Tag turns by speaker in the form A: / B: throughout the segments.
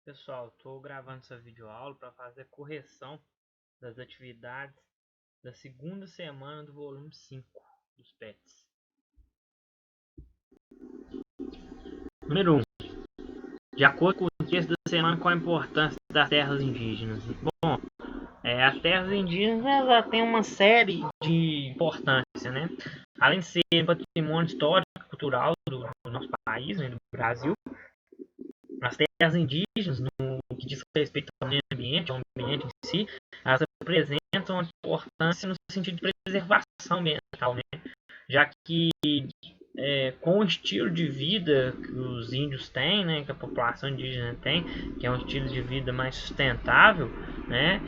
A: Pessoal, estou gravando essa videoaula para fazer correção das atividades da segunda semana do volume 5 dos PETs. Número 1. De acordo com o texto da semana, qual a importância das terras indígenas? Bom, as terras indígenas elas têm uma série de importância, né? Além de ser patrimônio histórico e cultural do nosso país, né, do Brasil, as terras indígenas, no que diz respeito ao meio ambiente, ao ambiente em si, elas apresentam uma importância no sentido de preservação ambiental, né? Já que com o estilo de vida que os índios têm, né, que a população indígena tem, que é um estilo de vida mais sustentável, né,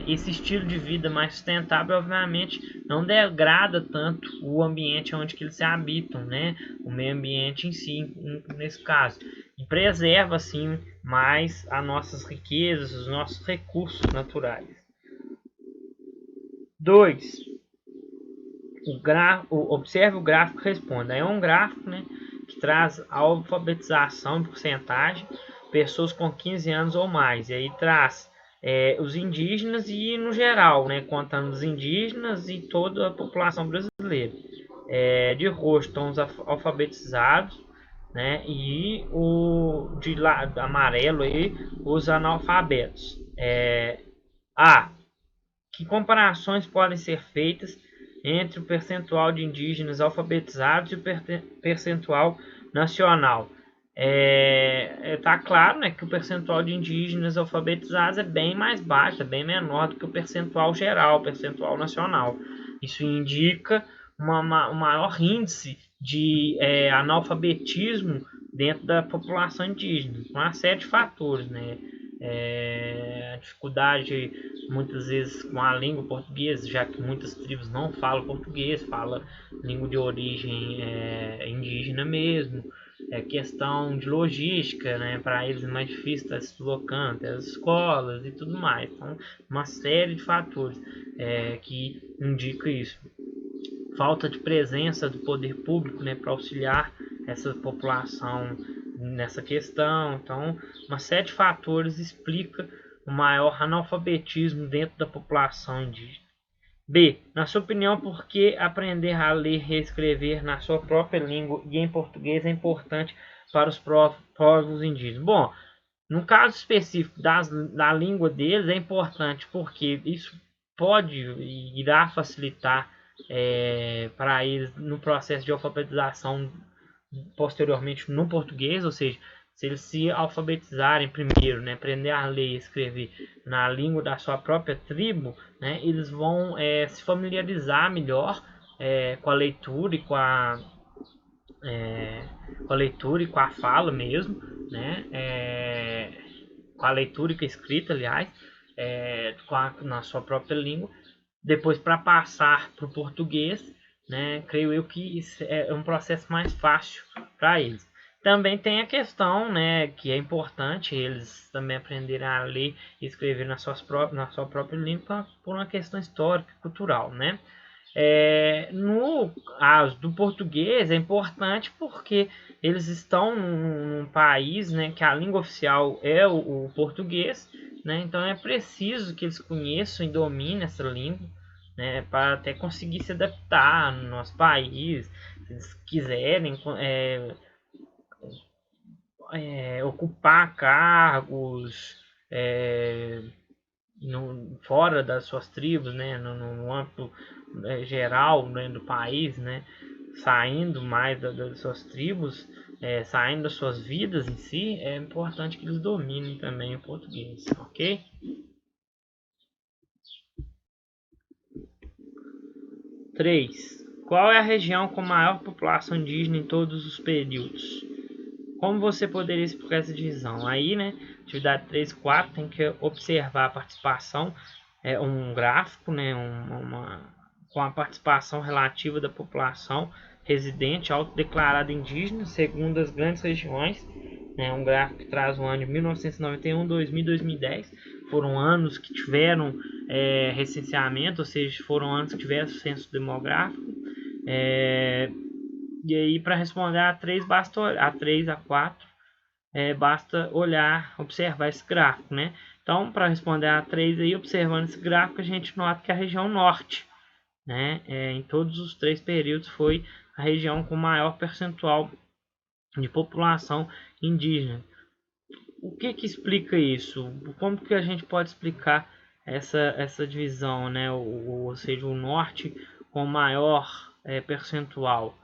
A: esse estilo de vida mais sustentável, obviamente, não degrada tanto o ambiente onde que eles se habitam, né, o meio ambiente em si, nesse caso, e preserva, assim, mais as nossas riquezas, os nossos recursos naturais. 2. Observe o gráfico e responda. É um gráfico, né, que traz a alfabetização em porcentagem, pessoas com 15 anos ou mais. E aí traz os indígenas e no geral, né, contando os indígenas e toda a população brasileira. De roxo estão os alfabetizados, né, e o de lado amarelo aí, os analfabetos. Que comparações podem ser feitas entre o percentual de indígenas alfabetizados e o percentual nacional? Tá claro, né, que o percentual de indígenas alfabetizados é bem mais baixo, é bem menor do que o percentual geral, o percentual nacional. Isso indica um maior índice de analfabetismo dentro da população indígena, uma série de fatores, né? A dificuldade muitas vezes com a língua portuguesa, já que muitas tribos não falam português, falam língua de origem indígena mesmo. Questão de logística, né? Para eles é mais difícil estar se deslocando até as escolas e tudo mais. Então, uma série de fatores que indicam isso. Falta de presença do poder público, né, para auxiliar essa população nessa questão. Então, uma série de fatores explica o maior analfabetismo dentro da população indígena. B. Na sua opinião, por que aprender a ler e escrever na sua própria língua e em português é importante para os povos indígenas? Bom, no caso específico da língua deles é importante porque isso pode e irá facilitar para eles no processo de alfabetização posteriormente no português, ou seja, se eles se alfabetizarem primeiro, né, aprender a ler e escrever na língua da sua própria tribo, né, eles vão se familiarizar melhor com a leitura e com a fala mesmo, né, com a leitura e com a escrita, aliás, na sua própria língua. Depois, para passar para o português, né, creio eu que isso é um processo mais fácil para eles. Também tem a questão, né, que é importante eles também aprenderem a ler e escrever na sua própria língua por uma questão histórica e cultural, né? No caso do português é importante porque eles estão num país, né, que a língua oficial é o português, né? Então é preciso que eles conheçam e dominem essa língua, né, para até conseguir se adaptar no nosso país, se eles quiserem ocupar cargos fora das suas tribos, né, no âmbito geral, né, do país, né, saindo mais das suas tribos, saindo das suas vidas em si, é importante que eles dominem também o português, ok? 3. Qual é a região com maior população indígena em todos os períodos? Como você poderia explicar essa divisão? Aí, né, atividade 3 e 4 tem que observar a participação, um gráfico, né, com a participação relativa da população residente autodeclarada indígena, segundo as grandes regiões, né, um gráfico que traz o ano de 1991, 2000 e 2010, foram anos que tiveram recenseamento, ou seja, foram anos que tiveram censo demográfico. E aí, para responder a 3, basta a 3, a 4, basta olhar, observar esse gráfico, né? Então, para responder a 3 aí, observando esse gráfico, a gente nota que a região norte, né, em todos os 3 períodos, foi a região com maior percentual de população indígena. O que explica isso? Como que a gente pode explicar essa divisão, né? Ou seja, o norte com maior percentual?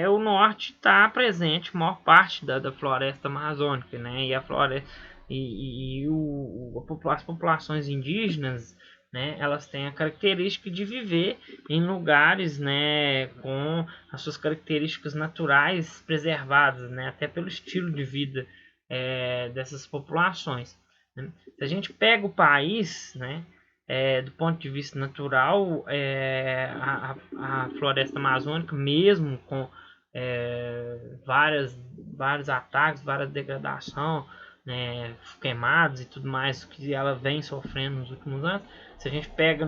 A: O norte está presente maior parte da floresta amazônica, né? E a floresta as populações indígenas, né? Elas têm a característica de viver em lugares, né? Com as suas características naturais preservadas, né? Até pelo estilo de vida dessas populações, né? Se a gente pega o país, né? Do ponto de vista natural, a floresta amazônica, mesmo com vários ataques, várias degradação, né, queimados e tudo mais que ela vem sofrendo nos últimos anos, se a gente pega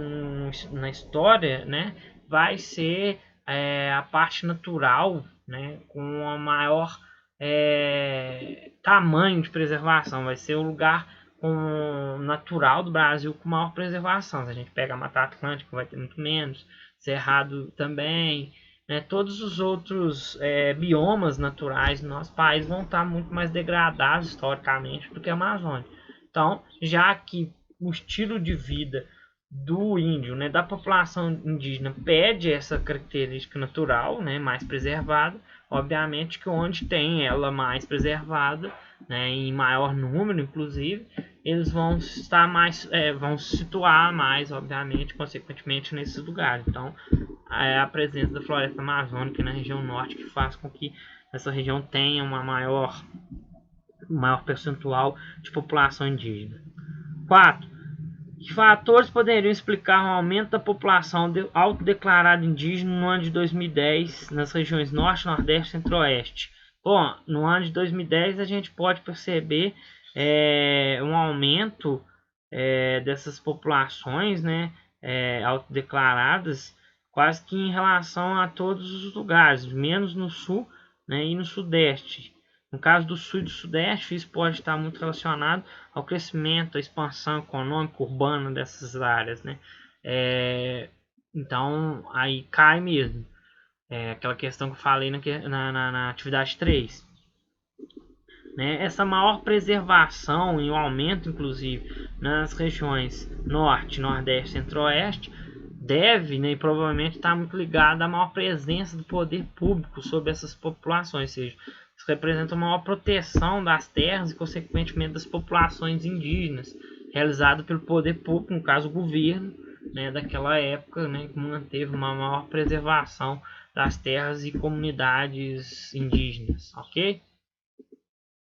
A: na história, né, vai ser a parte natural, né, com a maior tamanho de preservação, vai ser o lugar natural do Brasil com maior preservação. Se a gente pega a Mata Atlântica, vai ter muito menos, Cerrado também, né? Todos os outros biomas naturais do nosso país vão estar muito mais degradados historicamente do que a Amazônia. Então, já que o estilo de vida do índio, né, da população indígena, pede essa característica natural, né, mais preservada, obviamente que onde tem ela mais preservada, né, em maior número, inclusive, eles vão estar mais, vão se situar mais, obviamente, consequentemente, nesses lugares. Então, é a presença da floresta amazônica na região norte que faz com que essa região tenha uma maior percentual de população indígena. 4. Que fatores poderiam explicar o aumento da população autodeclarada indígena no ano de 2010 nas regiões Norte, Nordeste e Centro-Oeste? Bom, no ano de 2010 a gente pode perceber um aumento dessas populações, né, autodeclaradas, quase que em relação a todos os lugares, menos no Sul, né, e no Sudeste. No caso do Sul e do Sudeste, isso pode estar muito relacionado ao crescimento, à expansão econômica urbana dessas áreas, né? Então, aí cai mesmo. Aquela questão que eu falei na atividade 3. Né? Essa maior preservação e o aumento, inclusive, nas regiões Norte, Nordeste e Centro-Oeste, deve, né, e provavelmente está muito ligado à maior presença do poder público sobre essas populações, ou seja, isso representa uma maior proteção das terras e, consequentemente, das populações indígenas, realizado pelo poder público, no caso o governo, né, daquela época, né, que manteve uma maior preservação das terras e comunidades indígenas, ok?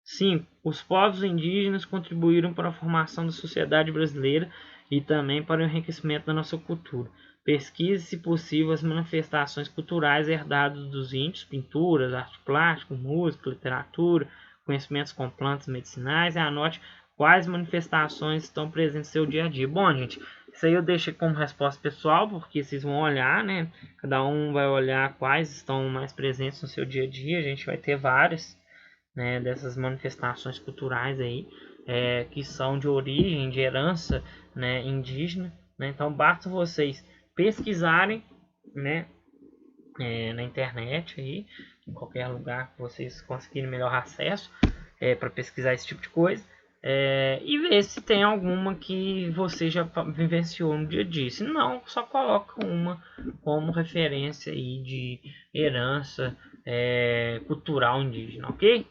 A: 5. Os povos indígenas contribuíram para a formação da sociedade brasileira e também para o enriquecimento da nossa cultura. Pesquise, se possível, as manifestações culturais herdadas dos índios, pinturas, arte plástica, música, literatura, conhecimentos com plantas medicinais, e anote quais manifestações estão presentes no seu dia a dia. Bom, gente, isso aí eu deixo como resposta pessoal, porque vocês vão olhar, né? Cada um vai olhar quais estão mais presentes no seu dia a dia. A gente vai ter várias, né, dessas manifestações culturais aí, que são de origem, de herança, né, indígena, né? Então basta vocês pesquisarem, né, na internet aí, em qualquer lugar que vocês conseguirem melhor acesso para pesquisar esse tipo de coisa, e ver se tem alguma que você já vivenciou no dia a dia. Se não, só coloca uma como referência aí de herança cultural indígena, ok?